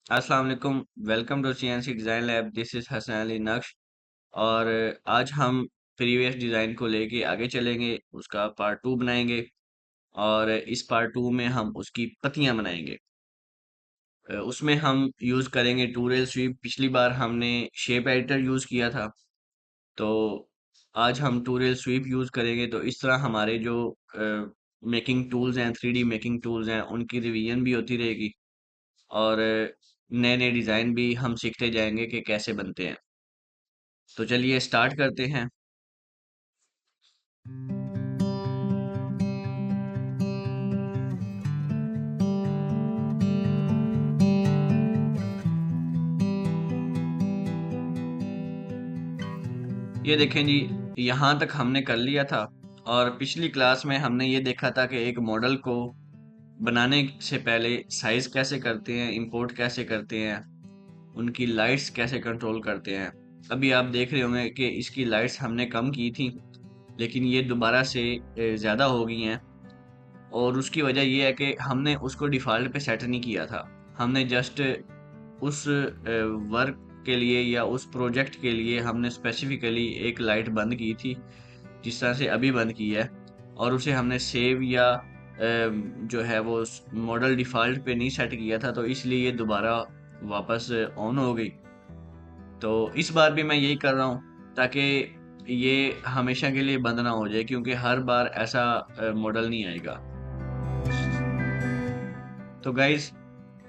अस्सलाम वालेकुम। Welcome to CNC design lab. This is Hasan Ali Naqsh. और आज हम प्रीवियस डिज़ाइन को लेके आगे चलेंगे, उसका पार्ट टू बनाएंगे। और इस पार्ट टू में हम उसकी पत्तियां बनाएंगे। उसमें हम यूज़ करेंगे टूरेल स्वीप। पिछली बार हमने शेप एडिटर यूज़ किया था, तो आज हम टूरेल स्वीप यूज़ करेंगे। तो इस तरह हमारे जो मेकिंग टूल्स हैं, 3D मेकिंग टूल्स हैं, उनकी रिवीजन भी होती रहेगी। और नए नए डिज़ाइन भी हम सीखते जाएंगे कि कैसे बनते हैं। तो चलिए स्टार्ट करते हैं। ये देखें जी, यहाँ तक हमने कर लिया था। और पिछली क्लास में हमने ये देखा था कि एक मॉडल को बनाने से पहले साइज कैसे करते हैं, इंपोर्ट कैसे करते हैं, उनकी लाइट्स कैसे कंट्रोल करते हैं। अभी आप देख रहे होंगे कि इसकी लाइट्स हमने कम की थी, लेकिन ये दोबारा से ज़्यादा हो गई हैं। और उसकी वजह ये है कि हमने उसको डिफ़ॉल्ट पे सेट नहीं किया था। हमने जस्ट उस वर्क के लिए या उस प्रोजेक्ट के लिए हमने स्पेसिफिकली एक लाइट बंद की थी, जिस तरह से अभी बंद की है। और उसे हमने सेव या जो है वो मॉडल डिफ़ॉल्ट पे नहीं सेट किया था, तो इसलिए ये दोबारा वापस ऑन हो गई। तो इस बार भी मैं यही कर रहा हूँ, ताकि ये हमेशा के लिए बंद ना हो जाए, क्योंकि हर बार ऐसा मॉडल नहीं आएगा। तो गाइज,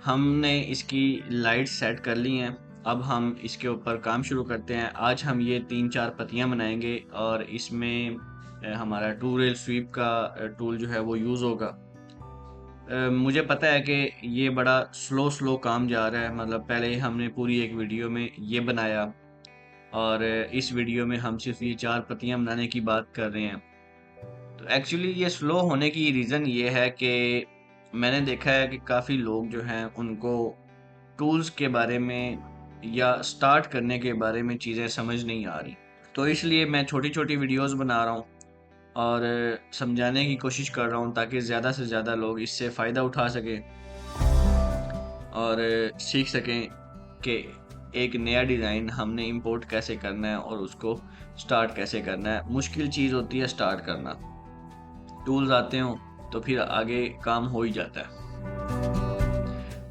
हमने इसकी लाइट सेट कर ली हैं। अब हम इसके ऊपर काम शुरू करते हैं। आज हम ये 3-4 पत्तियां बनाएंगे, और इसमें हमारा टू रेल स्वीप का टूल जो है वो यूज़ होगा। मुझे पता है कि ये बड़ा स्लो स्लो काम जा रहा है। मतलब पहले हमने पूरी एक वीडियो में ये बनाया, और इस वीडियो में हम सिर्फ ये 4 पत्तियां बनाने की बात कर रहे हैं। तो एक्चुअली ये स्लो होने की रीज़न ये है कि मैंने देखा है कि काफ़ी लोग जो हैं उनको टूल्स के बारे में या स्टार्ट करने के बारे में चीज़ें समझ नहीं आ रही। तो इसलिए मैं छोटी-छोटी वीडियोस बना रहा हूँ, और समझाने की कोशिश कर रहा हूँ, ताकि ज़्यादा से ज़्यादा लोग इससे फ़ायदा उठा सकें और सीख सकें कि एक नया डिज़ाइन हमने इंपोर्ट कैसे करना है और उसको स्टार्ट कैसे करना है। मुश्किल चीज़ होती है स्टार्ट करना। टूल्स आते हों तो फिर आगे काम हो ही जाता है।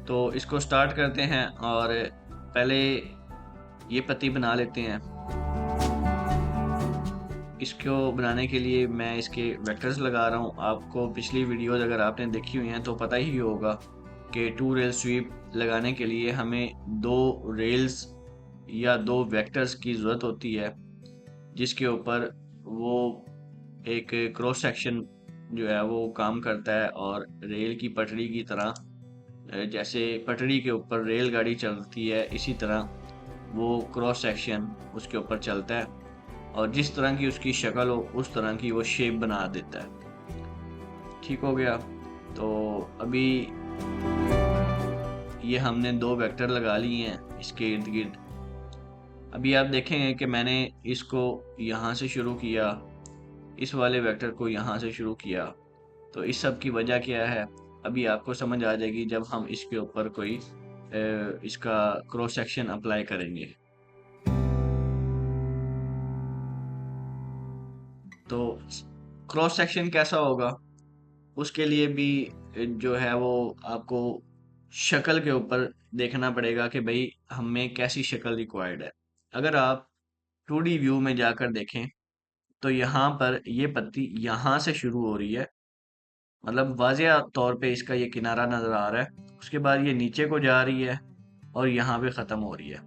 तो इसको स्टार्ट करते हैं, और पहले ये पत्ती बना लेते हैं। इसको बनाने के लिए मैं इसके वेक्टर्स लगा रहा हूँ। आपको पिछली वीडियोस अगर आपने देखी हुई हैं तो पता ही होगा कि टू रेल स्वीप लगाने के लिए हमें दो रेल्स या दो वेक्टर्स की ज़रूरत होती है, जिसके ऊपर वो एक क्रॉस सेक्शन जो है वो काम करता है। और रेल की पटरी की तरह, जैसे पटरी के ऊपर रेलगाड़ी चलती है, इसी तरह वो क्रॉस सेक्शन उसके ऊपर चलता है। और जिस तरह की उसकी शक्ल हो उस तरह की वो शेप बना देता है। ठीक हो गया। तो अभी ये हमने दो वेक्टर लगा लिए हैं इसके इर्द गिर्द। अभी आप देखेंगे कि मैंने इसको यहाँ से शुरू किया, इस वाले वेक्टर को यहाँ से शुरू किया। तो इस सब की वजह क्या है, अभी आपको समझ आ जाएगी जब हम इसके ऊपर कोई इसका क्रॉस सेक्शन अप्लाई करेंगे। तो क्रॉस सेक्शन कैसा होगा, उसके लिए भी जो है वो आपको शक्ल के ऊपर देखना पड़ेगा कि भाई हमें कैसी शक्ल रिक्वायर्ड है। अगर आप 2D व्यू में जाकर देखें, तो यहाँ पर ये पत्ती यहाँ से शुरू हो रही है। मतलब वाज़िया तौर पे इसका ये किनारा नज़र आ रहा है। उसके बाद ये नीचे को जा रही है और यहाँ पे ख़त्म हो रही है।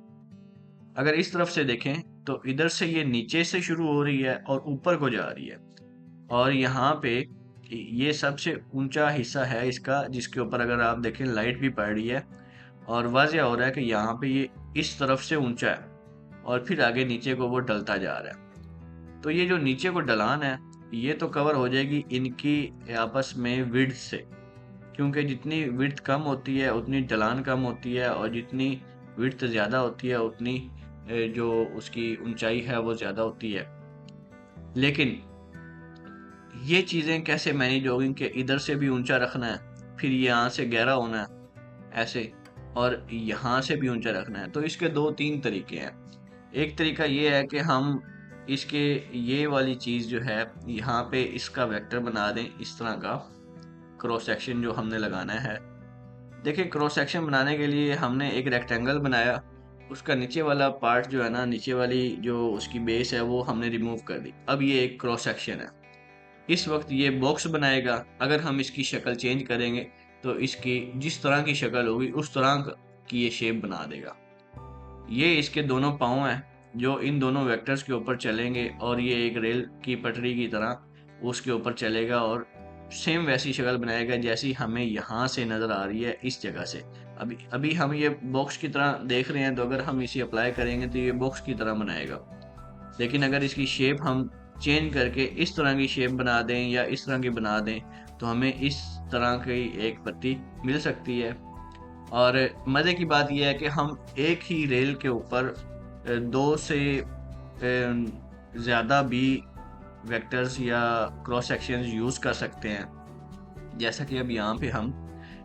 अगर इस तरफ से देखें तो इधर से ये नीचे से शुरू हो रही है और ऊपर को जा रही है। और यहाँ पे ये सबसे ऊंचा हिस्सा है इसका, जिसके ऊपर अगर आप देखें लाइट भी पड़ रही है। और वाज़िया हो रहा है कि यहाँ पे ये इस तरफ से ऊंचा है, और फिर आगे नीचे को वो डलता जा रहा है। तो ये जो नीचे को ढलान है, ये तो कवर हो जाएगी इनकी आपस में विड्थ से, क्योंकि जितनी विड्थ कम होती है उतनी ढलान कम होती है, और जितनी विड्थ ज़्यादा होती है उतनी जो उसकी ऊंचाई है वो ज़्यादा होती है। लेकिन ये चीज़ें कैसे मैनेज होगी कि इधर से भी ऊंचा रखना है, फिर यहाँ से गहरा होना है, ऐसे। और यहाँ से भी ऊंचा रखना है। तो इसके दो तीन तरीके हैं। एक तरीका ये है कि हम इसके ये वाली चीज़ जो है यहाँ पे इसका वेक्टर बना दें, इस तरह का क्रॉस सेक्शन जो हमने लगाना है। देखिए, क्रॉस सेक्शन बनाने के लिए हमने एक रेक्टेंगल बनाया, उसका नीचे वाला पार्ट जो है ना, नीचे वाली जो उसकी बेस है वो हमने रिमूव कर दी। अब ये एक क्रॉस सेक्शन है। इस वक्त ये बॉक्स बनाएगा। अगर हम इसकी शक्ल चेंज करेंगे तो इसकी जिस तरह की शक्ल होगी उस तरह की ये शेप बना देगा। ये इसके दोनों पाँव हैं जो इन दोनों वेक्टर्स के ऊपर चलेंगे और ये एक रेल की पटरी की तरह उसके ऊपर चलेगा और सेम वैसी शक्ल बनाएगा जैसी हमें यहाँ से नज़र आ रही है, इस जगह से। अभी अभी हम ये बॉक्स की तरह देख रहे हैं, तो अगर हम इसे अप्लाई करेंगे तो ये बॉक्स की तरह बनाएगा। लेकिन अगर इसकी शेप हम चेंज करके इस तरह की शेप बना दें या इस तरह की बना दें तो हमें इस तरह की एक पत्ती मिल सकती है। और मज़े की बात यह है कि हम एक ही रेल के ऊपर दो से ज़्यादा भी वेक्टर्स या क्रॉस सेक्शंस यूज़ कर सकते हैं। जैसा कि अब यहाँ पे हम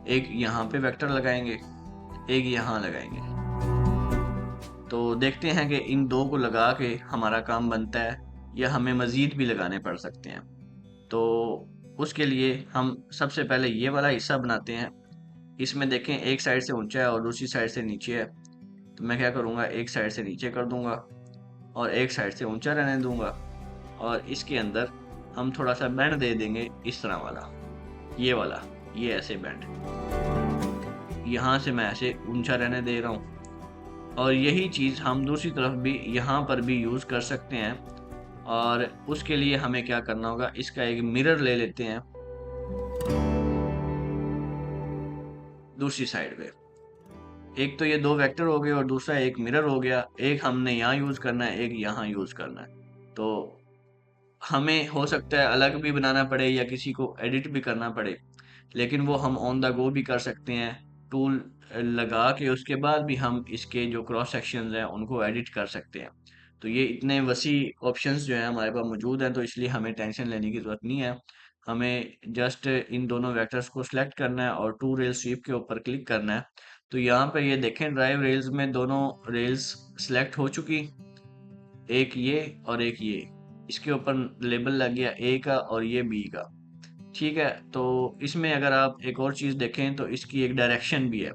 एक यहाँ पे वेक्टर लगाएंगे, एक यहाँ लगाएंगे। तो देखते हैं कि इन दो को लगा के हमारा काम बनता है या हमें मज़ीद भी लगाने पड़ सकते हैं। तो उसके लिए हम सबसे पहले ये वाला हिस्सा बनाते हैं। इसमें देखें, एक साइड से ऊंचा है और दूसरी साइड से नीचे है। तो मैं क्या करूँगा, एक साइड से नीचे कर दूंगा और एक साइड से ऊंचा रहने दूंगा। और इसके अंदर हम थोड़ा सा बैंड दे देंगे, इस तरह वाला, ये वाला, ये ऐसे बैंड। यहाँ से मैं ऐसे ऊंचा रहने दे रहा हूँ। और यही चीज़ हम दूसरी तरफ भी यहाँ पर भी यूज़ कर सकते हैं। और उसके लिए हमें क्या करना होगा, इसका एक मिरर ले लेते हैं दूसरी साइड पे। एक तो ये दो वेक्टर हो गए और दूसरा एक मिरर हो गया। एक हमने यहाँ यूज़ करना है, एक यहाँ यूज़ करना है। तो हमें हो सकता है अलग भी बनाना पड़े या किसी को एडिट भी करना पड़े, लेकिन वो हम ऑन द गो भी कर सकते हैं। टूल लगा के उसके बाद भी हम इसके जो क्रॉस सेक्शंस हैं उनको एडिट कर सकते हैं। तो ये इतने वसी ऑप्शंस जो हैं हमारे पास मौजूद हैं, तो इसलिए हमें टेंशन लेने की ज़रूरत नहीं है। हमें जस्ट इन दोनों वेक्टर्स को सिलेक्ट करना है और टू रेल स्वीप के ऊपर क्लिक करना है। तो यहाँ पे ये देखें, ड्राइव रेल्स में दोनों रेल्स सिलेक्ट हो चुकी, एक ये और एक ये। इसके ऊपर लेबल लग गया ए का और ये बी का। ठीक है, तो इसमें अगर आप एक और चीज़ देखें तो इसकी एक डायरेक्शन भी है।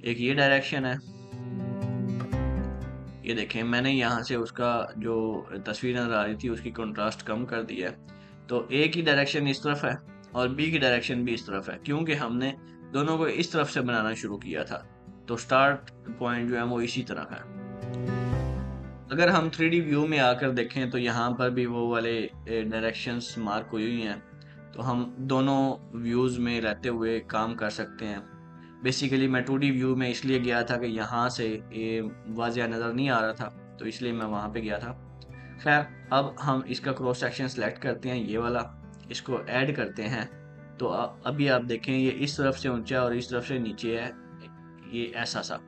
एक ये डायरेक्शन है, ये देखें, मैंने यहाँ से उसका जो तस्वीर नज़र आ रही थी उसकी कंट्रास्ट कम कर दिया है। तो ए की डायरेक्शन इस तरफ है और बी की डायरेक्शन भी इस तरफ है, क्योंकि हमने दोनों को इस तरफ से बनाना शुरू किया था। तो स्टार्ट पॉइंट जो है वो इसी तरह है। अगर हम 3D व्यू में आकर देखें तो यहाँ पर भी वो वाले डायरेक्शंस मार्क हुई हुई हैं। तो हम दोनों व्यूज़ में रहते हुए काम कर सकते हैं। बेसिकली मैं 2D व्यू में इसलिए गया था कि यहाँ से ये वाज़िया नज़र नहीं आ रहा था, तो इसलिए मैं वहाँ पे गया था। खैर, अब हम इसका क्रॉस सेक्शन सेलेक्ट करते हैं, ये वाला, इसको ऐड करते हैं। तो अभी आप देखें, ये इस तरफ से ऊंचा है और इस तरफ से नीचे है, ये ऐसा सा।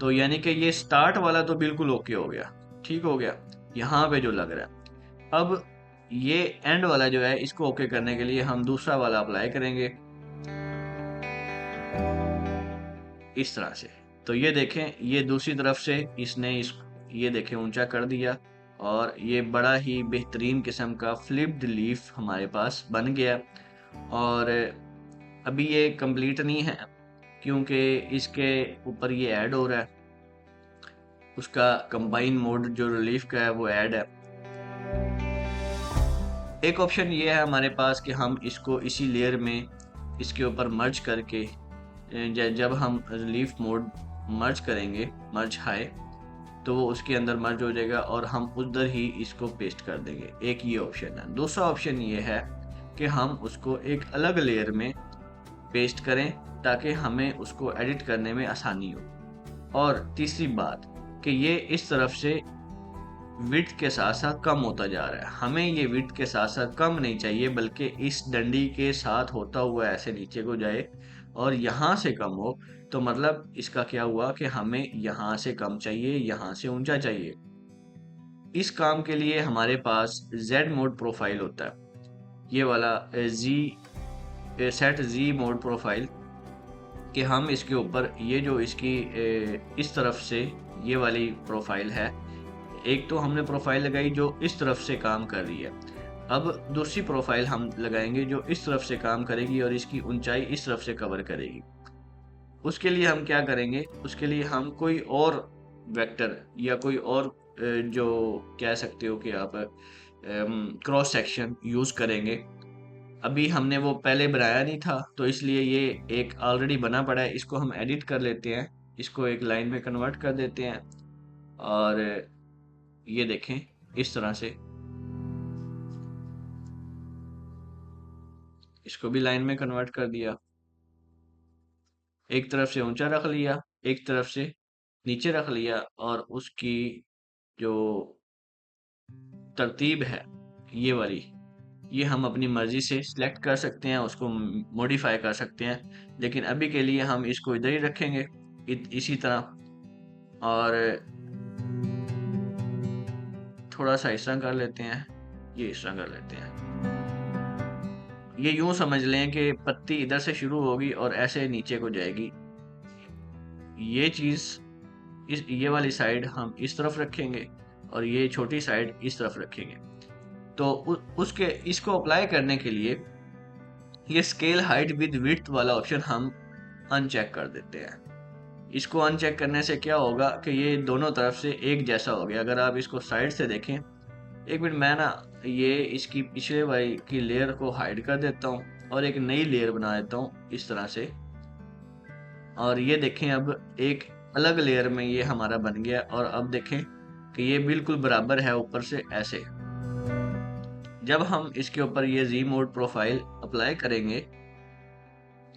तो यानी कि ये स्टार्ट वाला तो बिल्कुल ओके हो गया, ठीक हो गया यहाँ पे जो लग रहा है। अब ये एंड वाला जो है, इसको ओके करने के लिए हम दूसरा वाला अप्लाई करेंगे इस तरह से। तो ये देखें, ये दूसरी तरफ से इसने ये देखें ऊंचा कर दिया और ये बड़ा ही बेहतरीन किस्म का फ्लिप्ड लीफ हमारे पास बन गया। और अभी ये कंप्लीट नहीं है क्योंकि इसके ऊपर ये ऐड हो रहा है, उसका कंबाइन मोड जो रिलीफ का है वो ऐड है। एक ऑप्शन ये है हमारे पास कि हम इसको इसी लेयर में इसके ऊपर मर्ज करके जब हम रिलीफ मोड मर्ज करेंगे, मर्ज हाई, तो वो उसके अंदर मर्ज हो जाएगा और हम उधर ही इसको पेस्ट कर देंगे। एक ये ऑप्शन है। दूसरा ऑप्शन ये है कि हम उसको एक अलग लेयर में पेस्ट करें ताकि हमें उसको एडिट करने में आसानी हो। और तीसरी बात कि ये इस तरफ से विड्थ के साथ साथ कम होता जा रहा है। हमें ये विड्थ के साथ साथ कम नहीं चाहिए, बल्कि इस डंडी के साथ होता हुआ ऐसे नीचे को जाए और यहाँ से कम हो। तो मतलब इसका क्या हुआ कि हमें यहाँ से कम चाहिए, यहाँ से ऊंचा चाहिए। इस काम के लिए हमारे पास Z मोड प्रोफाइल होता है, ये वाला जी सेट जी मोड प्रोफाइल। कि हम इसके ऊपर ये जो इसकी इस तरफ से ये वाली प्रोफाइल है, एक तो हमने प्रोफाइल लगाई जो इस तरफ से काम कर रही है। अब दूसरी प्रोफाइल हम लगाएंगे जो इस तरफ से काम करेगी और इसकी ऊंचाई इस तरफ से कवर करेगी। उसके लिए हम क्या करेंगे, उसके लिए हम कोई और वेक्टर या कोई और जो कह सकते हो कि आप क्रॉस सेक्शन यूज करेंगे। अभी हमने वो पहले बनाया नहीं था तो इसलिए ये एक ऑलरेडी बना पड़ा है, इसको हम एडिट कर लेते हैं, इसको एक लाइन में कन्वर्ट कर देते हैं और ये देखें इस तरह से इसको भी लाइन में कन्वर्ट कर दिया। एक तरफ से ऊंचा रख लिया, एक तरफ से नीचे रख लिया और उसकी जो तरतीब है ये वाली, ये हम अपनी मर्जी से सिलेक्ट कर सकते हैं, उसको मॉडिफाई कर सकते हैं, लेकिन अभी के लिए हम इसको इधर ही रखेंगे इसी तरह। और थोड़ा सा इस तरह कर लेते हैं, ये इस तरह कर लेते हैं। ये यूं समझ लें कि पत्ती इधर से शुरू होगी और ऐसे नीचे को जाएगी। ये चीज ये वाली साइड हम इस तरफ रखेंगे और ये छोटी साइड इस तरफ रखेंगे। तो उसके इसको अप्लाई करने के लिए ये स्केल हाइट विद विड्थ वाला ऑप्शन हम अनचेक कर देते हैं। इसको अनचेक करने से क्या होगा कि ये दोनों तरफ से एक जैसा हो गया। अगर आप इसको साइड से देखें, एक मिनट मैं ना ये इसकी पिछले वाली की लेयर को हाइड कर देता हूँ और एक नई लेयर बना देता हूँ इस तरह से। और ये देखें अब एक अलग लेयर में ये हमारा बन गया और अब देखें कि ये बिल्कुल बराबर है ऊपर से ऐसे। जब हम इसके ऊपर ये जी मोड प्रोफाइल अप्लाई करेंगे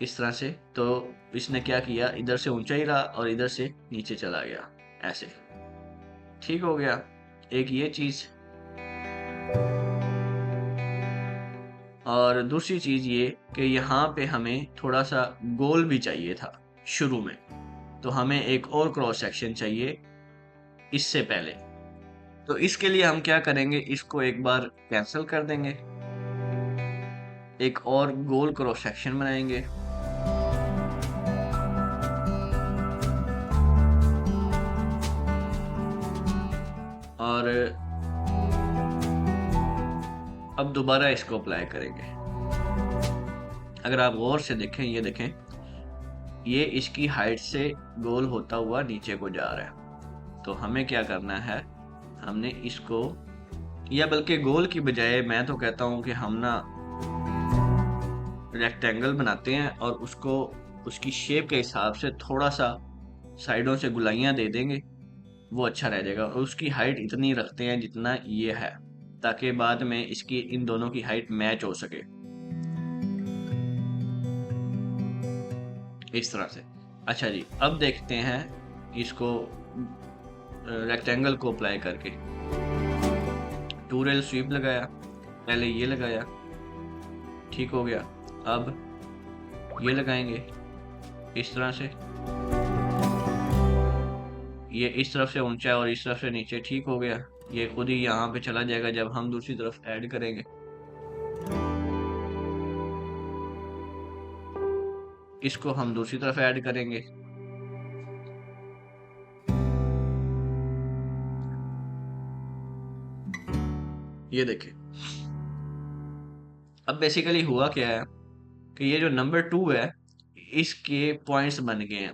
इस तरह से, तो इसने क्या किया, इधर से ऊंचा ही रहा और इधर से नीचे चला गया ऐसे। ठीक हो गया एक ये चीज। और दूसरी चीज ये कि यहाँ पे हमें थोड़ा सा गोल भी चाहिए था शुरू में, तो हमें एक और क्रॉस सेक्शन चाहिए इससे पहले। तो इसके लिए हम क्या करेंगे, इसको एक बार कैंसिल कर देंगे, एक और गोल क्रॉस सेक्शन बनाएंगे। और अब दोबारा इसको अप्लाई करेंगे। अगर आप गौर से देखें, ये देखें ये इसकी हाइट से गोल होता हुआ नीचे को जा रहा है। तो हमें क्या करना है, हमने इसको, या बल्कि गोल की बजाय मैं तो कहता हूं कि हम ना रेक्टेंगल बनाते हैं और उसको उसकी शेप के हिसाब से थोड़ा सा साइडों से गुलाइयां दे देंगे, वो अच्छा रह जाएगा। और उसकी हाइट इतनी रखते हैं जितना ये है, ताकि बाद में इसकी इन दोनों की हाइट मैच हो सके इस तरह से। अच्छा जी, अब देखते हैं इसको रेक्टेंगल को अप्लाई करके। टूरेल स्वीप लगाया, पहले ये लगाया, ठीक हो गया। अब ये लगाएंगे इस तरह से, ये इस तरफ से ऊंचा है और इस तरफ से नीचे, ठीक हो गया। ये खुद ही यहाँ पे चला जाएगा जब हम दूसरी तरफ ऐड करेंगे। इसको हम दूसरी तरफ ऐड करेंगे। ये देखें अब बेसिकली हुआ क्या है कि ये जो नंबर 2 है इसके पॉइंट्स बन गए हैं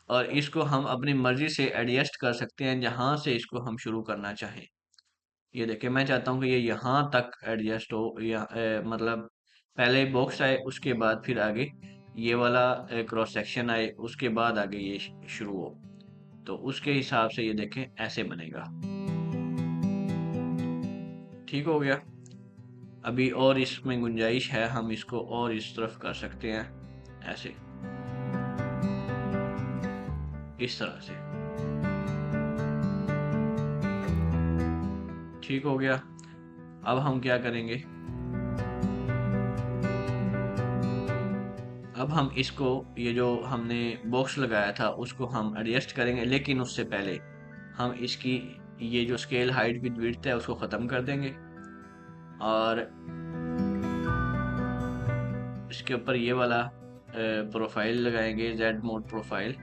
और इसको हम अपनी मर्जी से एडजस्ट कर सकते हैं जहां से इसको हम शुरू करना चाहें। ये देखिए मैं चाहता हूँ कि ये यहाँ तक एडजस्ट हो, या मतलब पहले बॉक्स आए उसके बाद फिर आगे ये वाला क्रॉस सेक्शन आए, उसके बाद आगे ये शुरू हो। तो उसके हिसाब से ये देखें ऐसे बनेगा। ठीक हो गया। अभी और इसमें गुंजाइश है, हम इसको और इस तरफ कर सकते हैं ऐसे, इस तरह से। ठीक हो गया। अब हम क्या करेंगे, अब हम इसको, ये जो हमने बॉक्स लगाया था उसको हम एडजस्ट करेंगे, लेकिन उससे पहले हम इसकी ये जो स्केल हाइट विद विड्थ है उसको ख़त्म कर देंगे और इसके ऊपर ये वाला प्रोफाइल लगाएंगे, जेड मोड प्रोफाइल,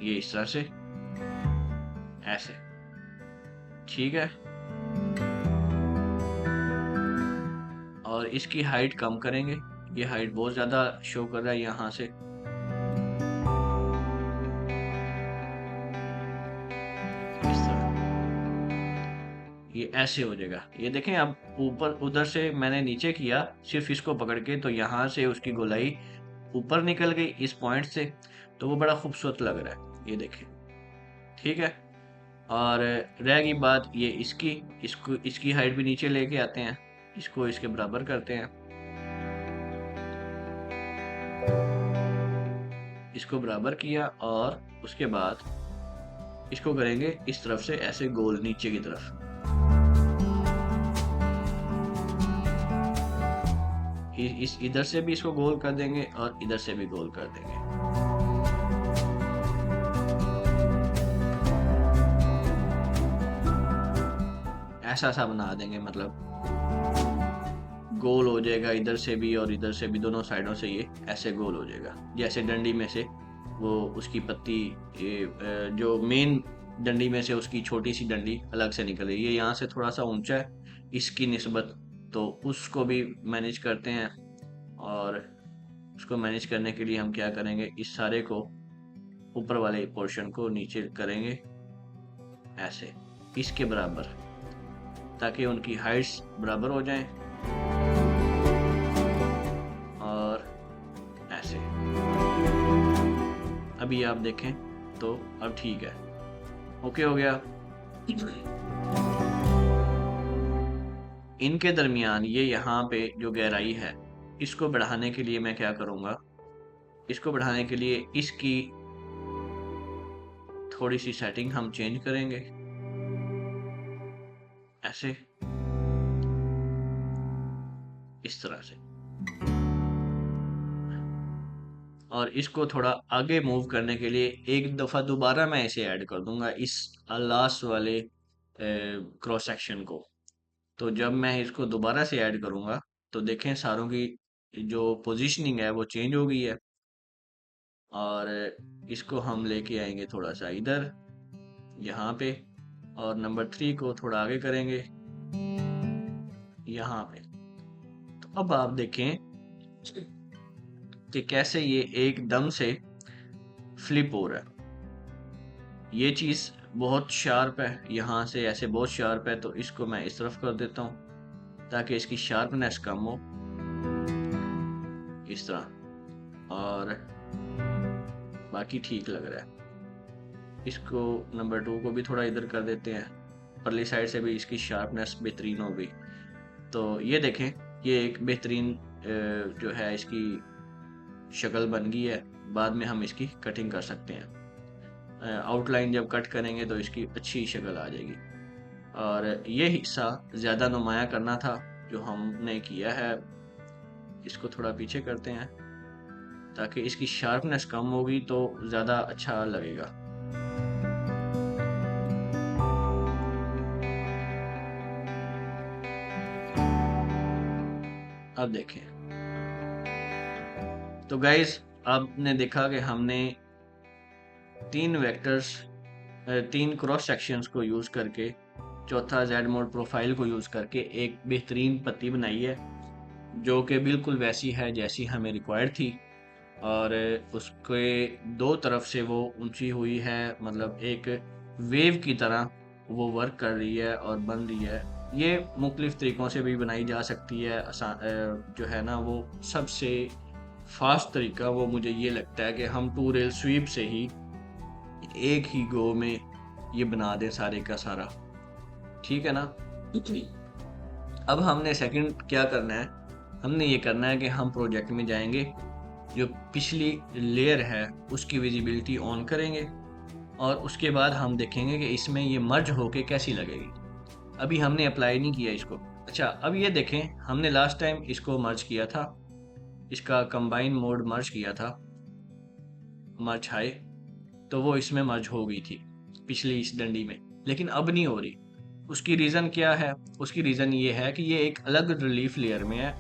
ये इस तरह से, ऐसे, ठीक है। और इसकी हाइट कम करेंगे, ये हाइट बहुत ज़्यादा शो कर रहा है यहाँ से, इस तरह, ये ऐसे हो जाएगा। ये देखें, अब ऊपर उधर से मैंने नीचे किया सिर्फ इसको पकड़ के, तो यहाँ से उसकी गोलाई ऊपर निकल गई इस पॉइंट से, तो वो बड़ा खूबसूरत लग रहा है, ये देखें, ठीक है। और रह गई बात ये इसकी हाइट भी नीचे लेके आते हैं, इसको इसके बराबर करते हैं, इसको बराबर किया, और उसके बाद इसको करेंगे इस तरफ से ऐसे गोल नीचे की तरफ, इस इधर से भी इसको गोल कर देंगे और इधर से भी गोल कर देंगे, ऐसा सा बना देंगे, मतलब गोल हो जाएगा इधर से भी और इधर से भी, दोनों साइडों से ये ऐसे गोल हो जाएगा, जैसे डंडी में से वो उसकी पत्ती, जो मेन डंडी में से उसकी छोटी सी डंडी अलग से निकल रही है, ये यहाँ से थोड़ा सा ऊंचा है इसकी निस्बत, तो उसको भी मैनेज करते हैं। और उसको मैनेज करने के लिए हम क्या करेंगे, इस सारे को ऊपर वाले पोर्शन को नीचे करेंगे ऐसे इसके बराबर, ताकि उनकी हाइट्स बराबर हो जाएं, और ऐसे, अभी आप देखें तो अब ठीक है, ओके हो गया। इनके दरमियान ये यहाँ पे जो गहराई है, इसको बढ़ाने के लिए मैं क्या करूँगा, इसको बढ़ाने के लिए इसकी थोड़ी सी सेटिंग हम चेंज करेंगे, ऐसे, इस तरह से, और इसको थोड़ा आगे मूव करने के लिए एक दफ़ा दोबारा मैं इसे ऐड कर दूंगा इस लास्ट वाले क्रॉस सेक्शन को। तो जब मैं इसको दोबारा से ऐड करूंगा तो देखें सारों की जो पोजीशनिंग है वो चेंज हो गई है, और इसको हम लेके आएंगे थोड़ा सा इधर यहाँ पे, और नंबर 3 को थोड़ा आगे करेंगे यहाँ पे। तो अब आप देखें कि कैसे ये एकदम से फ्लिप हो रहा है, ये चीज़ बहुत शार्प है, यहाँ से ऐसे बहुत शार्प है, तो इसको मैं इस तरफ कर देता हूँ ताकि इसकी शार्पनेस कम हो, इस तरह, और बाकी ठीक लग रहा है। इसको नंबर 2 को भी थोड़ा इधर कर देते हैं, परली साइड से भी इसकी शार्पनेस बेहतरीन हो गई। तो ये देखें, ये एक बेहतरीन जो है इसकी शक्ल बन गई है। बाद में हम इसकी कटिंग कर सकते हैं, आउटलाइन जब कट करेंगे तो इसकी अच्छी शक्ल आ जाएगी। और ये हिस्सा ज़्यादा नुमाया करना था जो हमने किया है, इसको थोड़ा पीछे करते हैं ताकि इसकी शार्पनेस कम होगी तो ज़्यादा अच्छा लगेगा। अब देखें, तो गाइस आपने देखा कि हमने 3 वेक्टर्स, 3 क्रॉस सेक्शंस को यूज़ करके, चौथा जेड मोड प्रोफाइल को यूज़ करके एक बेहतरीन पत्ती बनाई है जो कि बिल्कुल वैसी है जैसी हमें रिक्वायर्ड थी, और उसके 2 तरफ से वो ऊंची हुई है, मतलब एक वेव की तरह वो वर्क कर रही है और बन रही है। ये मुख्तलिफ तरीक़ों से भी बनाई जा सकती है, जो है ना वो सबसे फास्ट तरीका वो मुझे ये लगता है कि हम 2 रेल स्वीप से ही एक ही गो में ये बना दें सारे का सारा, ठीक है ना। अब हमने सेकंड क्या करना है, हमने ये करना है कि हम प्रोजेक्ट में जाएंगे, जो पिछली लेयर है उसकी विजिबिलिटी ऑन करेंगे, और उसके बाद हम देखेंगे कि इसमें ये मर्ज होके कैसी लगेगी। अभी हमने अप्लाई नहीं किया इसको। अच्छा, अब ये देखें, हमने लास्ट टाइम इसको मर्ज किया था, इसका कंबाइन मोड मर्ज किया था, मर्ज हाई, तो वो इसमें मर्ज हो गई थी पिछली इस डंडी में, लेकिन अब नहीं हो रही। उसकी रीज़न क्या है? उसकी रीज़न ये है कि ये एक अलग रिलीफ लेयर में है,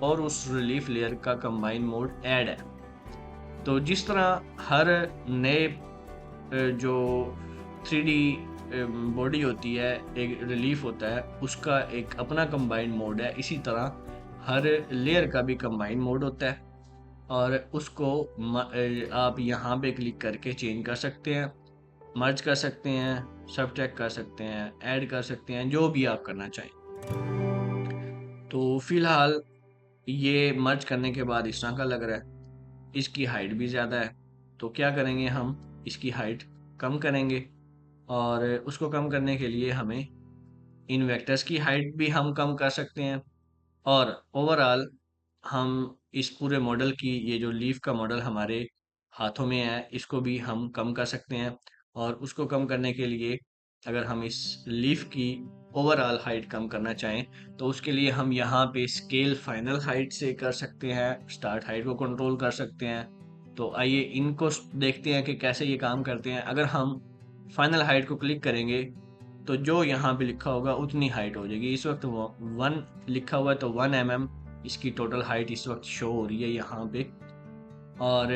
और उस रिलीफ लेयर का कंबाइन मोड ऐड है। तो जिस तरह हर नए जो 3D बॉडी होती है, एक रिलीफ होता है, उसका एक अपना कंबाइंड मोड है, इसी तरह हर लेयर का भी कंबाइंड मोड होता है और उसको आप यहाँ पे क्लिक करके चेंज कर सकते हैं, मर्ज कर सकते हैं, सब्ट्रैक्ट कर सकते हैं, ऐड कर सकते हैं, जो भी आप करना चाहें। तो फिलहाल ये मर्ज करने के बाद इस तरह का लग रहा है। इसकी हाइट भी ज़्यादा है, तो क्या करेंगे हम, इसकी हाइट कम करेंगे और उसको कम करने के लिए हमें इन वेक्टर्स की हाइट भी हम कम कर सकते हैं और ओवरऑल हम इस पूरे मॉडल की, ये जो लीफ का मॉडल हमारे हाथों में है, इसको भी हम कम कर सकते हैं। और उसको कम करने के लिए अगर हम इस लीफ की ओवरऑल हाइट कम करना चाहें तो उसके लिए हम यहाँ पे स्केल फाइनल हाइट से कर सकते हैं, स्टार्ट हाइट को कंट्रोल कर सकते हैं। तो आइए इनको देखते हैं कि कैसे ये काम करते हैं। अगर हम फाइनल हाइट को क्लिक करेंगे तो जो यहाँ पे लिखा होगा उतनी हाइट हो जाएगी। इस वक्त 1 लिखा हुआ है तो 1 mm इसकी टोटल हाइट इस वक्त शो हो रही है यहाँ पे और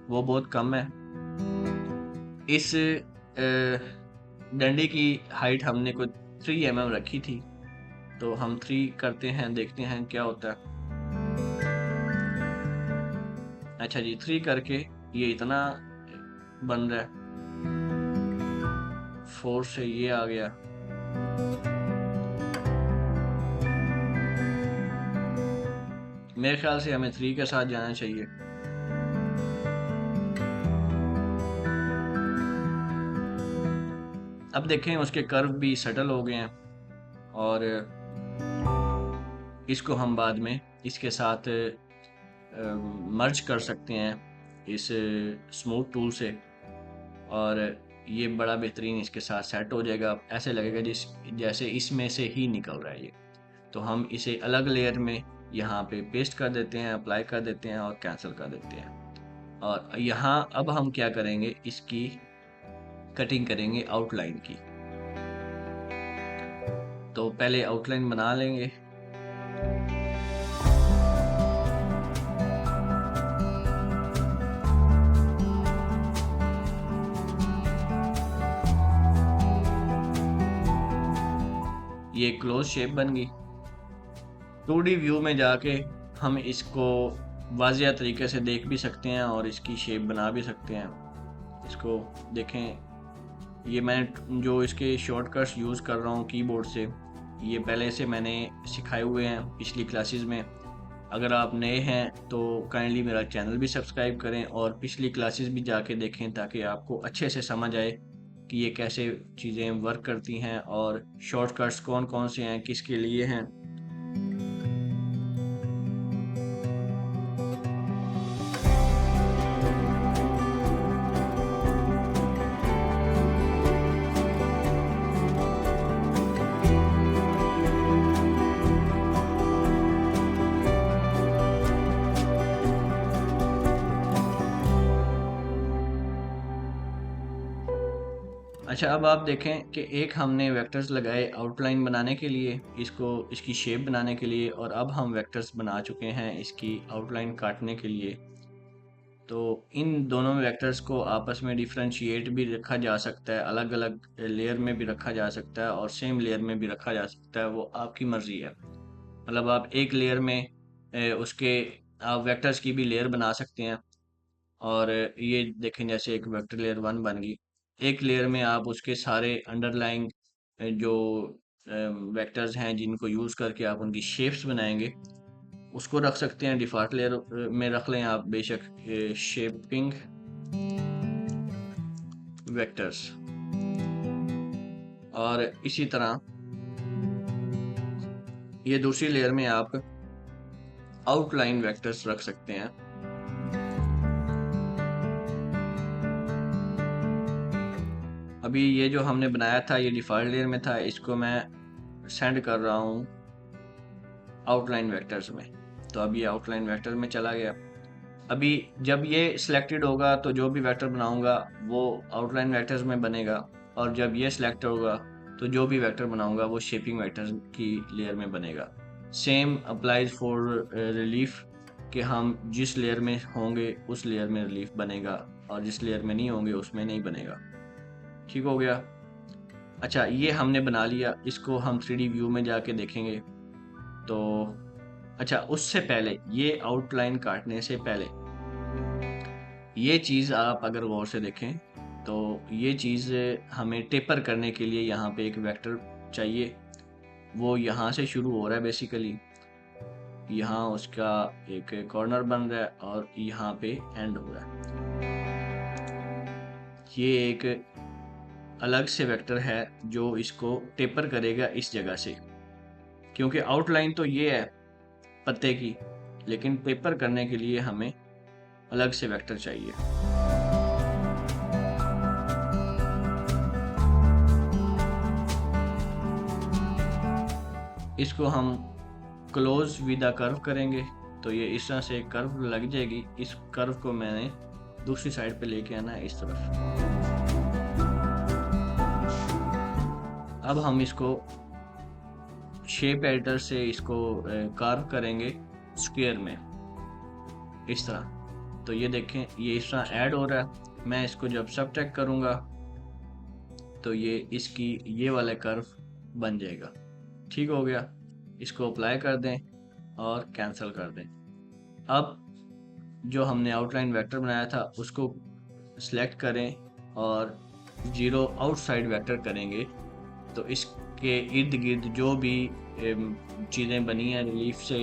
वो बहुत कम है। इस डंडे की हाइट हमने कोई 3 mm रखी थी, तो हम 3 करते हैं, देखते हैं क्या होता है। अच्छा जी, 3 करके ये इतना बन रहा है, 4 से ये आ गया, मेरे ख्याल से हमें 3 के साथ जाना चाहिए। अब देखें उसके कर्व भी सेटल हो गए हैं और इसको हम बाद में इसके साथ मर्ज कर सकते हैं इस स्मूथ टूल से और ये बड़ा बेहतरीन इसके साथ सेट हो जाएगा। ऐसे लगेगा जैसे इसमें से ही निकल रहा है ये। तो हम इसे अलग लेयर में यहाँ पे पेस्ट कर देते हैं, अप्लाई कर देते हैं और कैंसिल कर देते हैं। और यहाँ अब हम क्या करेंगे, इसकी कटिंग करेंगे आउटलाइन की। तो पहले आउटलाइन बना लेंगे। ये क्लोज शेप बन गई। 2D व्यू में जाके हम इसको वाज़िया तरीके से देख भी सकते हैं और इसकी शेप बना भी सकते हैं। इसको देखें, ये मैं जो इसके शॉर्टकट्स यूज़ कर रहा हूँ कीबोर्ड से, ये पहले से मैंने सिखाए हुए हैं पिछली क्लासेस में। अगर आप नए हैं तो काइंडली मेरा चैनल भी सब्सक्राइब करें और पिछली क्लासेस भी जाके देखें ताकि आपको अच्छे से समझ आए कि ये कैसे चीज़ें वर्क करती हैं और शॉर्टकट्स कौन कौन से हैं, किसके लिए हैं। अच्छा, अब आप देखें कि एक हमने वेक्टर्स लगाए आउटलाइन बनाने के लिए, इसको इसकी शेप बनाने के लिए, और अब हम वेक्टर्स बना चुके हैं इसकी आउटलाइन काटने के लिए। तो इन दोनों वेक्टर्स को आपस में डिफरेंशिएट भी रखा जा सकता है, अलग अलग लेयर में भी रखा जा सकता है और सेम लेयर में भी रखा जा सकता है, वो आपकी मर्ज़ी है। मतलब आप एक लेयर में उसके आप वेक्टर्स की भी लेयर बना सकते हैं। और ये देखें, जैसे एक वेक्टर लेयर 1 बन गई। एक लेयर में आप उसके सारे अंडरलाइंग जो वेक्टर्स हैं जिनको यूज़ करके आप उनकी शेप्स बनाएंगे, उसको रख सकते हैं। डिफ़ॉल्ट लेयर में रख लें आप बेशक, शेपिंग वेक्टर्स। और इसी तरह ये दूसरी लेयर में आप आउटलाइन वेक्टर्स रख सकते हैं। अभी ये जो हमने बनाया था ये डिफ़ॉल्ट लेयर में था, इसको मैं सेंड कर रहा हूँ आउटलाइन वेक्टर्स में। तो अब ये आउटलाइन वेक्टर में चला गया। अभी जब ये सिलेक्टेड होगा तो जो भी वेक्टर बनाऊंगा वो आउटलाइन वेक्टर्स में बनेगा, और जब ये सिलेक्ट होगा तो जो भी वेक्टर बनाऊंगा वो शेपिंग वेक्टर्स की लेयर में बनेगा। Same applies for relief. कि हम जिस लेयर में होंगे उस लेयर में रिलीफ बनेगा और जिस लेयर में नहीं होंगे उसमें नहीं बनेगा। ठीक हो गया। अच्छा, ये हमने बना लिया, इसको हम 3D व्यू में जाके देखेंगे। तो अच्छा, उससे पहले ये आउटलाइन काटने से पहले ये चीज़ आप अगर गौर से देखें तो ये चीज़ हमें टेपर करने के लिए यहाँ पे एक वेक्टर चाहिए। वो यहाँ से शुरू हो रहा है बेसिकली, यहाँ उसका एक कॉर्नर बन रहा है और यहाँ पे एंड हो रहा है। ये एक अलग से वेक्टर है जो इसको टेपर करेगा इस जगह से, क्योंकि आउटलाइन तो ये है पत्ते की, लेकिन टेपर करने के लिए हमें अलग से वेक्टर चाहिए। इसको हम क्लोज विद अ कर्व करेंगे, तो ये इस तरह से कर्व लग जाएगी। इस कर्व को मैंने दूसरी साइड पे लेके आना है इस तरफ। अब हम इसको शेप एडिटर से इसको कार्व करेंगे स्क्वायर में इस तरह। तो ये देखें, ये इस तरह ऐड हो रहा है। मैं इसको जब सबट्रैक्ट करूंगा तो ये इसकी ये वाला कर्व बन जाएगा। ठीक हो गया। इसको अप्लाई कर दें और कैंसिल कर दें। अब जो हमने आउटलाइन वेक्टर बनाया था उसको सिलेक्ट करें और 0 आउटसाइड वेक्टर करेंगे। तो इसके इर्द गिर्द जो भी चीज़ें बनी हैं रिलीफ से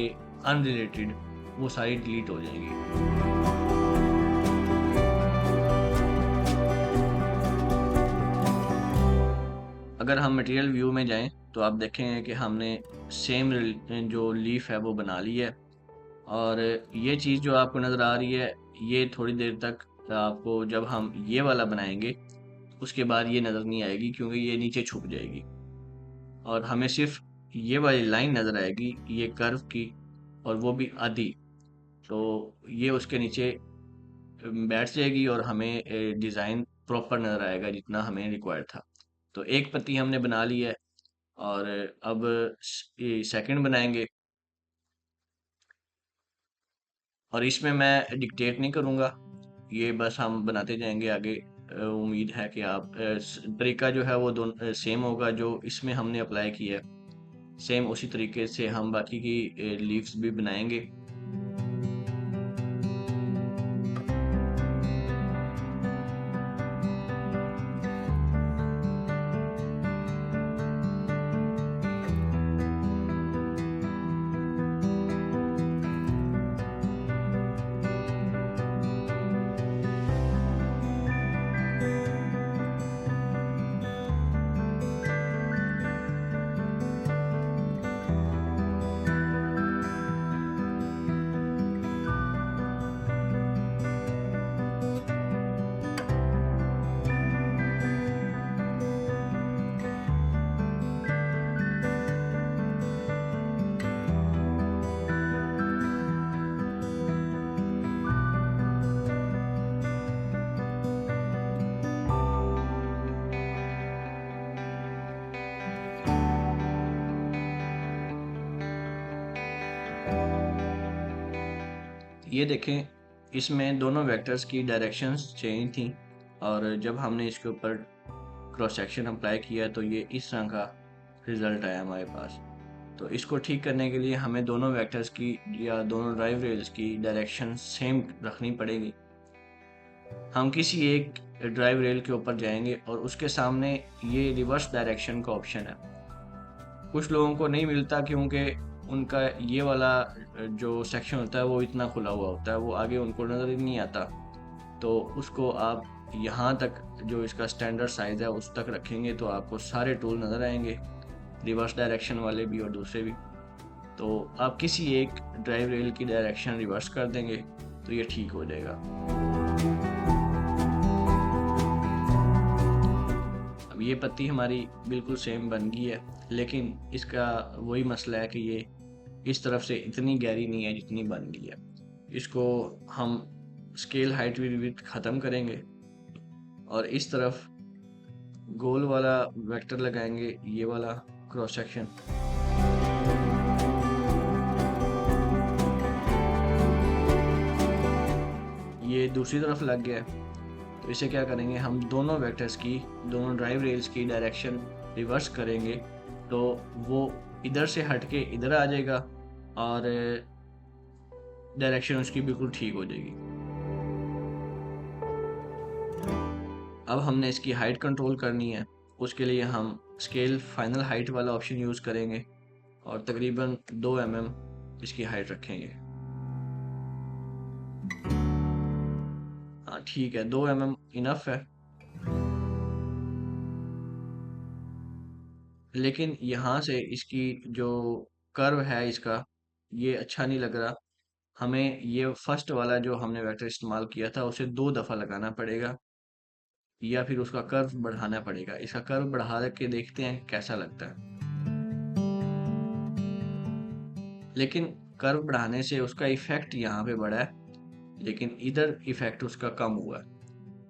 अनरिलेटेड, वो सारी डिलीट हो जाएंगी। अगर हम मटेरियल व्यू में जाएं तो आप देखेंगे कि हमने सेम जो लीफ है वो बना ली है। और ये चीज़ जो आपको नज़र आ रही है, ये थोड़ी देर तक आपको, जब हम ये वाला बनाएंगे उसके बाद ये नज़र नहीं आएगी, क्योंकि ये नीचे छुप जाएगी और हमें सिर्फ ये वाली लाइन नज़र आएगी ये कर्व की, और वो भी आधी। तो ये उसके नीचे बैठ जाएगी और हमें डिज़ाइन प्रॉपर नज़र आएगा जितना हमें रिक्वायर्ड था। तो एक पत्ती हमने बना ली है और अब सेकंड बनाएंगे। और इसमें मैं डिक्टेट नहीं करूँगा, ये बस हम बनाते जाएंगे आगे। उम्मीद है कि आप तरीका जो है वो दोनों सेम होगा जो इसमें हमने अप्लाई किया है। सेम उसी तरीके से हम बाकी की लीव्स भी बनाएंगे। ये देखें, इसमें दोनों वेक्टर्स की डायरेक्शंस चेंज थी और जब हमने इसके ऊपर क्रॉस सेक्शन अप्लाई किया तो ये इस तरह का रिजल्ट आया हमारे पास। तो इसको ठीक करने के लिए हमें दोनों वेक्टर्स की या दोनों ड्राइव रेल्स की डायरेक्शन सेम रखनी पड़ेगी। हम किसी एक ड्राइव रेल के ऊपर जाएंगे और उसके सामने ये रिवर्स डायरेक्शन का ऑप्शन है। कुछ लोगों को नहीं मिलता क्योंकि उनका ये वाला जो सेक्शन होता है वो इतना खुला हुआ होता है, वो आगे उनको नज़र ही नहीं आता। तो उसको आप यहाँ तक जो इसका स्टैंडर्ड साइज़ है उस तक रखेंगे तो आपको सारे टूल नज़र आएंगे, रिवर्स डायरेक्शन वाले भी और दूसरे भी। तो आप किसी एक ड्राइव रेल की डायरेक्शन रिवर्स कर देंगे तो ये ठीक हो जाएगा। अब ये पत्ती हमारी बिल्कुल सेम बन गई है, लेकिन इसका वही मसला है कि ये इस तरफ से इतनी गहरी नहीं है जितनी बन गई है। इसको हम स्केल हाइट विड्थ ख़त्म करेंगे और इस तरफ गोल वाला वेक्टर लगाएंगे, ये वाला क्रॉस सेक्शन। ये दूसरी तरफ लग गया है। तो इसे क्या करेंगे, हम दोनों वेक्टर्स की, दोनों ड्राइव रेल्स की डायरेक्शन रिवर्स करेंगे तो वो इधर से हट के इधर आ जाएगा और डायरेक्शन उसकी बिल्कुल ठीक हो जाएगी। अब हमने इसकी हाइट कंट्रोल करनी है। उसके लिए हम स्केल फाइनल हाइट वाला ऑप्शन यूज़ करेंगे और तकरीबन 2 mm इसकी हाइट रखेंगे। हाँ ठीक है, 2 mm इनफ है। लेकिन यहाँ से इसकी जो कर्व है इसका, ये अच्छा नहीं लग रहा। हमें ये फर्स्ट वाला जो हमने वेक्टर इस्तेमाल किया था उसे 2 दफ़ा लगाना पड़ेगा या फिर उसका कर्व बढ़ाना पड़ेगा। इसका कर्व बढ़ा के देखते हैं कैसा लगता है। लेकिन कर्व बढ़ाने से उसका इफेक्ट यहाँ पे बढ़ा है, लेकिन इधर इफेक्ट उसका कम हुआ है।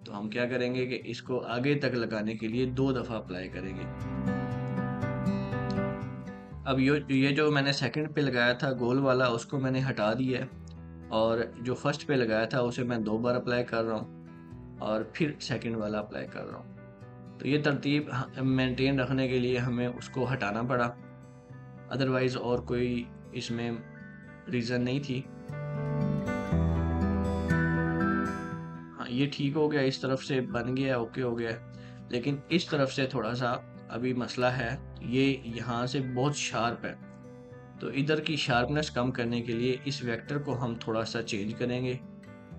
तो हम क्या करेंगे कि इसको आगे तक लगाने के लिए 2 दफ़ा अप्लाई करेंगे। अब ये जो मैंने सेकंड पे लगाया था गोल वाला, उसको मैंने हटा दिया है और जो फर्स्ट पे लगाया था उसे मैं 2 बार अप्लाई कर रहा हूँ और फिर सेकंड वाला अप्लाई कर रहा हूँ। तो ये तरतीब मेंटेन रखने के लिए हमें उसको हटाना पड़ा, अदरवाइज़ और कोई इसमें रीज़न नहीं थी। हाँ, ये ठीक हो गया, इस तरफ से बन गया, ओके हो गया। लेकिन इस तरफ से थोड़ा सा अभी मसला है, ये यहाँ से बहुत शार्प है। तो इधर की शार्पनेस कम करने के लिए इस वेक्टर को हम थोड़ा सा चेंज करेंगे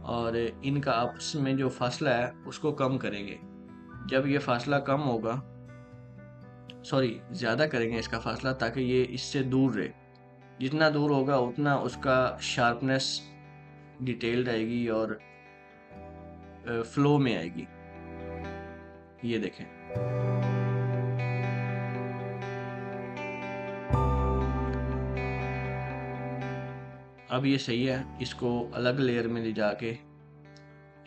और इनका आपस में जो फासला है उसको कम करेंगे। जब ये फासला कम होगा, सॉरी ज़्यादा करेंगे इसका फासला, ताकि ये इससे दूर रहे। जितना दूर होगा उतना उसका शार्पनेस डिटेल्ड आएगी और फ्लो में आएगी। ये देखें, अब ये सही है। इसको अलग लेयर में ले जाके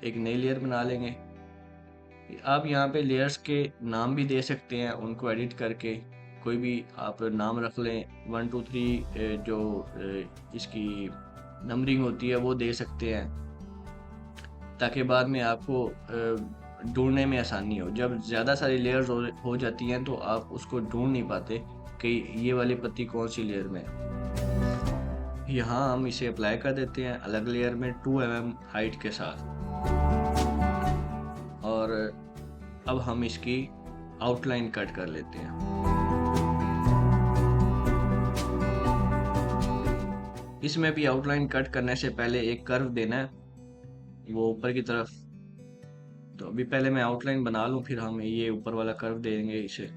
एक नई लेयर बना लेंगे। आप यहाँ पे लेयर्स के नाम भी दे सकते हैं, उनको एडिट करके कोई भी आप नाम रख लें। 1 2 3 जो इसकी नंबरिंग होती है वो दे सकते हैं, ताकि बाद में आपको ढूंढने में आसानी हो। जब ज़्यादा सारी लेयर्स हो जाती हैं तो आप उसको ढूंढ नहीं पाते कि ये वाली पत्ती कौन सी लेयर में है। यहाँ हम इसे अप्लाई कर देते हैं अलग लेयर में 2 mm हाइट के साथ और अब हम इसकी आउटलाइन कट कर लेते हैं। इसमें भी आउटलाइन कट करने से पहले एक कर्व देना है, वो ऊपर की तरफ। तो अभी पहले मैं आउटलाइन बना लूं, फिर हम ये ऊपर वाला कर्व देंगे इसे।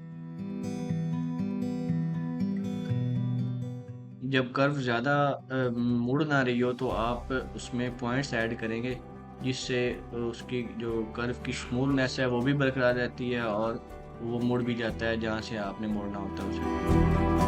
जब कर्व ज़्यादा मुड़ ना रही हो तो आप उसमें पॉइंट्स ऐड करेंगे, जिससे उसकी जो कर्व की स्मूथनेस है वो भी बरकरार रहती है और वो मुड़ भी जाता है जहाँ से आपने मोड़ना होता है उसे।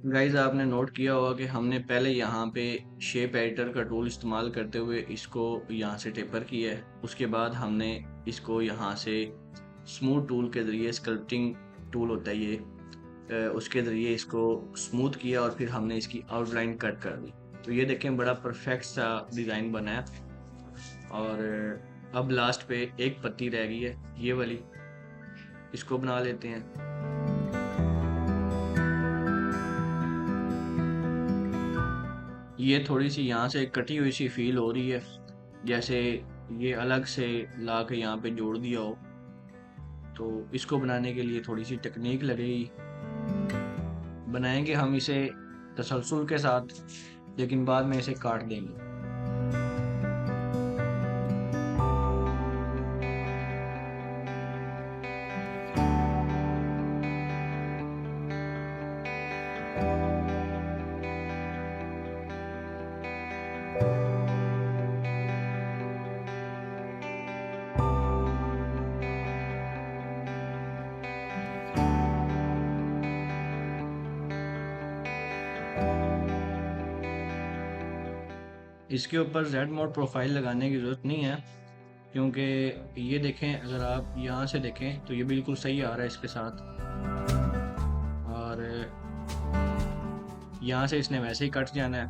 गाइज आपने नोट किया होगा कि हमने पहले यहाँ पे शेप एडिटर का टूल इस्तेमाल करते हुए इसको यहाँ से टेपर किया है। उसके बाद हमने इसको यहाँ से स्मूथ टूल के ज़रिए, स्कल्पटिंग टूल होता है ये, उसके ज़रिए इसको स्मूथ किया और फिर हमने इसकी आउटलाइन कट कर दी। तो ये देखें, बड़ा परफेक्ट सा डिज़ाइन बना है। और अब लास्ट पे एक पत्ती रह गई है, ये वाली, इसको बना लेते हैं। ये थोड़ी सी यहाँ से कटी हुई सी फील हो रही है, जैसे ये अलग से ला के यहाँ पे जोड़ दिया हो। तो इसको बनाने के लिए थोड़ी सी टेक्निक लगेगी। बनाएंगे हम इसे तसलसल के साथ, लेकिन बाद में इसे काट देंगे। इसके ऊपर जेड मोड प्रोफाइल लगाने की ज़रूरत नहीं है, क्योंकि ये देखें, अगर आप यहाँ से देखें तो ये बिल्कुल सही आ रहा है इसके साथ, और यहाँ से इसने वैसे ही कट जाना है।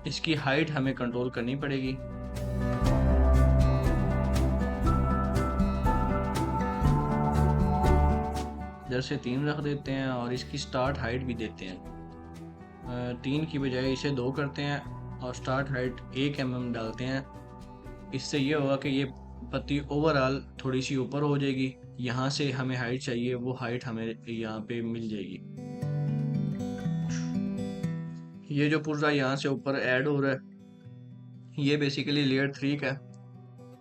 इसकी हाइट हमें कंट्रोल करनी पड़ेगी। इधर से 3 रख देते हैं और इसकी स्टार्ट हाइट भी देते हैं। 3 की बजाय इसे 2 करते हैं और स्टार्ट हाइट 1 mm डालते हैं। इससे ये होगा कि ये पत्ती ओवरऑल थोड़ी सी ऊपर हो जाएगी। यहाँ से हमें हाइट चाहिए, वो हाइट हमें यहाँ पे मिल जाएगी। ये जो पूरा यहाँ से ऊपर ऐड हो रहा है, ये बेसिकली लेयर 3 का है,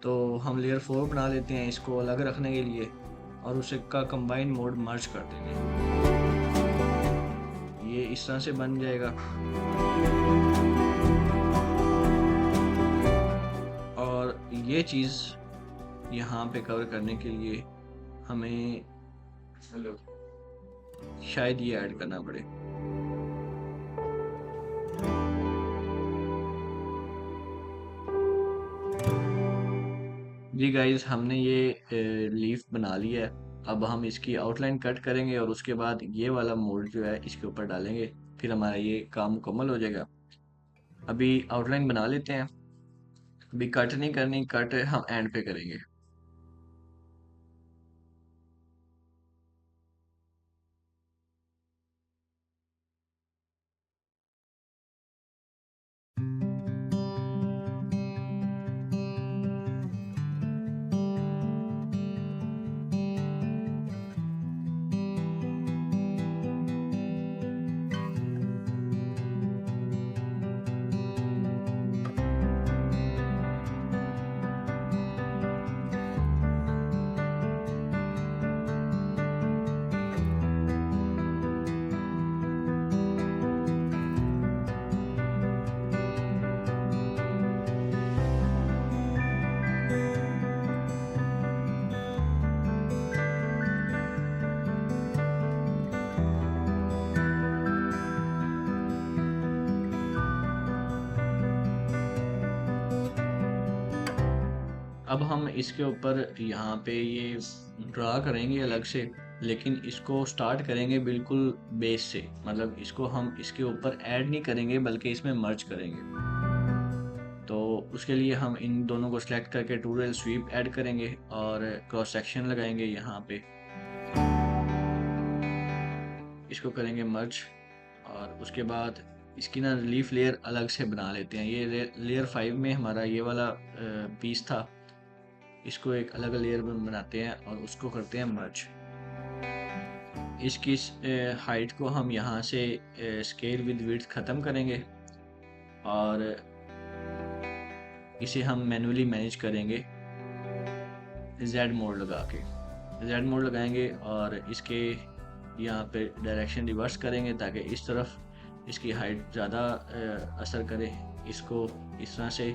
तो हम लेयर 4 बना लेते हैं इसको अलग रखने के लिए, और उसे का कंबाइन मोड मर्ज कर देंगे। ये इस तरह से बन जाएगा। और ये चीज़ यहाँ पे कवर करने के लिए हमें शायद ये ऐड करना पड़े। जी गाइस, हमने ये लीफ बना लिया है। अब हम इसकी आउटलाइन कट करेंगे और उसके बाद ये वाला मोल्ड जो है इसके ऊपर डालेंगे, फिर हमारा ये काम मुकम्मल हो जाएगा। अभी आउटलाइन बना लेते हैं। अभी कट नहीं करनी, कट हम एंड पे करेंगे। अब हम इसके ऊपर यहाँ पे ये ड्रा करेंगे अलग से, लेकिन इसको स्टार्ट करेंगे बिल्कुल बेस से, मतलब इसको हम इसके ऊपर ऐड नहीं करेंगे बल्कि इसमें मर्ज करेंगे। तो उसके लिए हम इन दोनों को सिलेक्ट करके टूल स्वीप ऐड करेंगे और क्रॉस सेक्शन लगाएंगे यहाँ पे, इसको करेंगे मर्ज। और उसके बाद इसकी ना रिलीफ लेयर अलग से बना लेते हैं। ये लेयर 5 में हमारा ये वाला पीस था, इसको एक अलग लेयर में बनाते हैं और उसको करते हैं मर्ज। इसकी हाइट को हम यहाँ से स्केल विद विड्थ ख़त्म करेंगे और इसे हम मैन्युअली मैनेज करेंगे जेड मोड लगा के। जेड मोड लगाएंगे और इसके यहाँ पे डायरेक्शन रिवर्स करेंगे ताकि इस तरफ इसकी हाइट ज़्यादा असर करे। इसको इस तरह से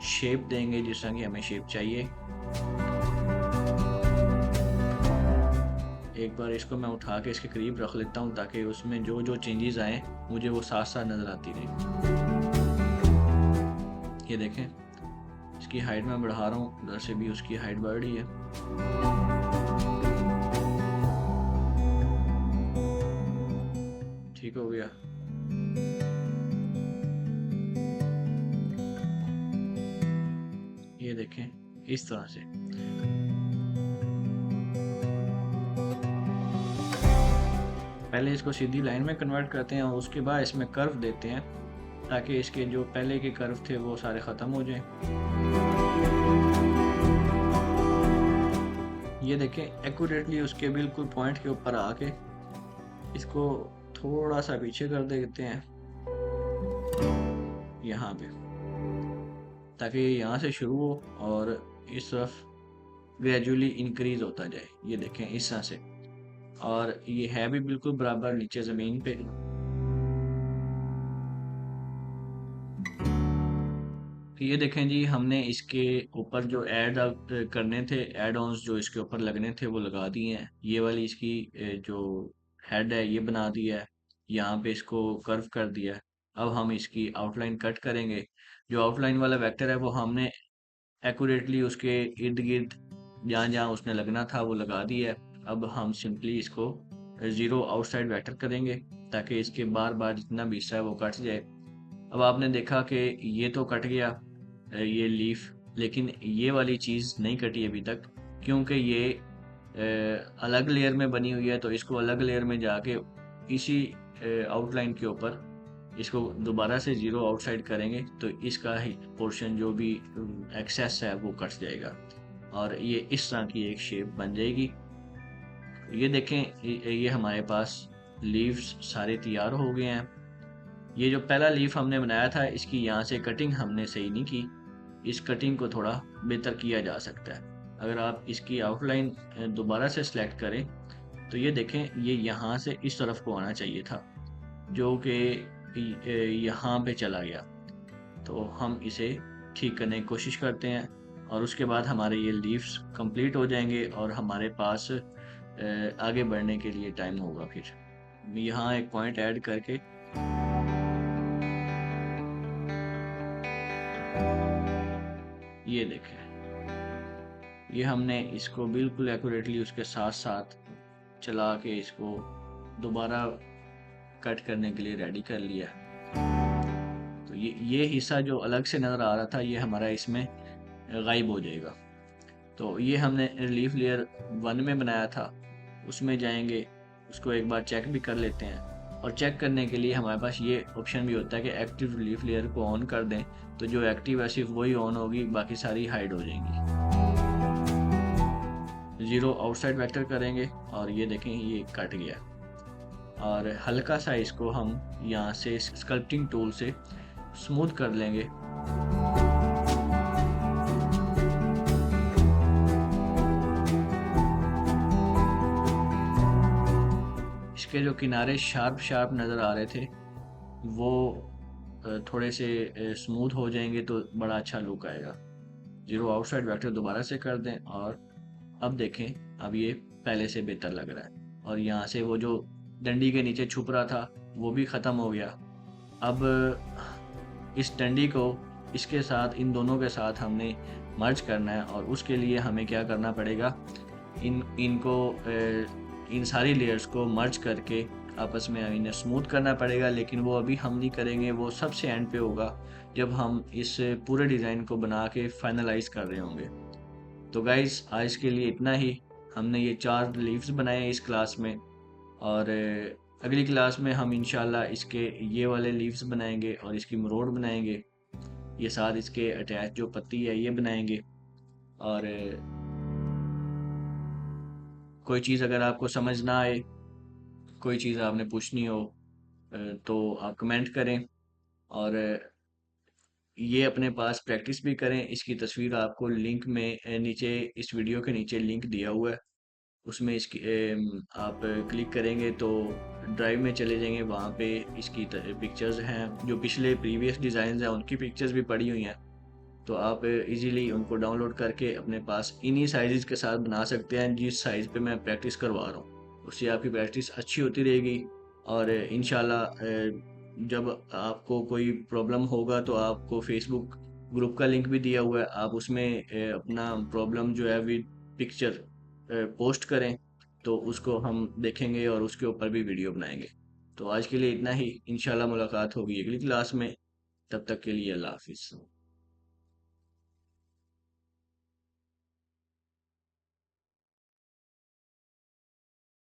शेप देंगे जिस तरह की हमें शेप चाहिए। एक बार इसको मैं उठा के इसके करीब रख लेता हूँ ताकि उसमें जो जो चेंजेस आए मुझे वो साथ साथ नज़र आती रहे। ये देखें, इसकी हाइट मैं बढ़ा रहा हूँ, उधर से भी उसकी हाइट बढ़ रही है। ठीक हो गया। ये देखें इस तरह से। पहले इसको सीधी लाइन में कन्वर्ट करते हैं और उसके बाद इसमें कर्व देते हैं ताकि इसके जो पहले के कर्व थे वो सारे ख़त्म हो जाएं। ये देखें एक्यूरेटली उसके बिल्कुल पॉइंट के ऊपर आके इसको थोड़ा सा पीछे कर देते हैं यहाँ पे, ताकि यहाँ से शुरू हो और इस तरफ ग्रेजुअली इंक्रीज होता जाए। ये देखें इस तरह से, और ये है भी बिल्कुल बराबर नीचे ज़मीन पे। ये देखें जी, हमने इसके ऊपर जो ऐड करने थे, एड ऑन्स जो इसके ऊपर लगने थे वो लगा दिए हैं। ये वाली इसकी जो हेड है ये बना दिया है, यहाँ पे इसको कर्व कर दिया है। अब हम इसकी आउटलाइन कट करेंगे। जो आउटलाइन वाला वेक्टर है वो हमने एक्यूरेटली उसके इर्द गिर्द जहाँ जहाँ उसने लगना था वो लगा दिया है। अब हम सिंपली इसको ज़ीरो आउटसाइड वेक्टर करेंगे, ताकि इसके बार बार जितना भी हिस्सा है वो कट जाए। अब आपने देखा कि ये तो कट गया, ये लीफ, लेकिन ये वाली चीज़ नहीं कटी अभी तक, क्योंकि ये अलग लेयर में बनी हुई है। तो इसको अलग लेयर में जाके इसी आउटलाइन के ऊपर इसको दोबारा से ज़ीरो आउटसाइड करेंगे, तो इसका ही पोर्शन जो भी एक्सेस है वो कट जाएगा और ये इस तरह की एक शेप बन जाएगी। ये देखें, ये हमारे पास लीव्स सारे तैयार हो गए हैं। ये जो पहला लीफ हमने बनाया था, इसकी यहाँ से कटिंग हमने सही नहीं की। इस कटिंग को थोड़ा बेहतर किया जा सकता है। अगर आप इसकी आउटलाइन दोबारा से सिलेक्ट करें तो ये देखें, ये यहाँ से इस तरफ को आना चाहिए था, जो कि यहाँ पे चला गया। तो हम इसे ठीक करने की कोशिश करते हैं और उसके बाद हमारे ये लीव्स कंप्लीट हो जाएंगे और हमारे पास आगे बढ़ने के लिए टाइम होगा। फिर यहाँ एक पॉइंट ऐड करके ये देखें, ये हमने इसको बिल्कुल एक्यूरेटली उसके साथ साथ चला के इसको दोबारा कट करने के लिए रेडी कर लिया। तो ये हिस्सा जो अलग से नज़र आ रहा था ये हमारा इसमें गायब हो जाएगा। तो ये हमने रिलीफ लेयर 1 में बनाया था, उसमें जाएंगे, उसको एक बार चेक भी कर लेते हैं। और चेक करने के लिए हमारे पास ये ऑप्शन भी होता है कि एक्टिव रिलीफ लेयर को ऑन कर दें, तो जो एक्टिव है सिर्फ वही ऑन होगी, बाकी सारी हाइड हो जाएंगी। ज़ीरो आउटसाइड वेक्टर करेंगे और ये देखें ये कट गया। और हल्का सा इसको हम यहाँ से स्कल्पटिंग टूल से स्मूथ कर लेंगे। इसके जो किनारे शार्प शार्प नज़र आ रहे थे वो थोड़े से स्मूथ हो जाएंगे तो बड़ा अच्छा लुक आएगा। ज़ीरो आउटसाइड वेक्टर दोबारा से कर दें और अब देखें, अब ये पहले से बेहतर लग रहा है। और यहाँ से वो जो डंडी के नीचे छुप रहा था वो भी ख़त्म हो गया। अब इस डंडी को इसके साथ, इन दोनों के साथ हमने मर्ज करना है और उसके लिए हमें क्या करना पड़ेगा, इनको इन सारी लेयर्स को मर्ज करके आपस में इन्हें स्मूथ करना पड़ेगा। लेकिन वो अभी हम नहीं करेंगे, वो सबसे एंड पे होगा जब हम इस पूरे डिज़ाइन को बना के फाइनलाइज कर रहे होंगे। तो गाइस, आज के लिए इतना ही। हमने ये 4 लीव्स बनाए हैं इस क्लास में, और अगली क्लास में हम इंशाल्लाह इसके ये वाले लीव्स बनाएंगे और इसकी मरोड़ बनाएंगे। ये साथ इसके अटैच जो पत्ती है ये बनाएंगे। और कोई चीज़ अगर आपको समझ ना आए, कोई चीज़ आपने पूछनी हो, तो आप कमेंट करें। और ये अपने पास प्रैक्टिस भी करें। इसकी तस्वीर आपको लिंक में नीचे, इस वीडियो के नीचे लिंक दिया हुआ है, उसमें इसकी आप क्लिक करेंगे तो ड्राइव में चले जाएंगे। वहाँ पे इसकी पिक्चर्स हैं, जो पिछले प्रीवियस डिज़ाइन हैं उनकी पिक्चर्स भी पड़ी हुई हैं। तो आप इजीली उनको डाउनलोड करके अपने पास इन्हीं साइज़ के साथ बना सकते हैं जिस साइज़ पे मैं प्रैक्टिस करवा रहा हूँ। उससे आपकी प्रैक्टिस अच्छी होती रहेगी और इंशाल्लाह जब आपको कोई प्रॉब्लम होगा तो आपको फेसबुक ग्रुप का लिंक भी दिया हुआ है, आप उसमें अपना प्रॉब्लम जो है विद पिक्चर पोस्ट करें, तो उसको हम देखेंगे और उसके ऊपर भी वीडियो बनाएंगे। तो आज के लिए इतना ही। इंशाल्लाह मुलाकात होगी अगली क्लास में। तब तक के लिए अल्लाह हाफिज़।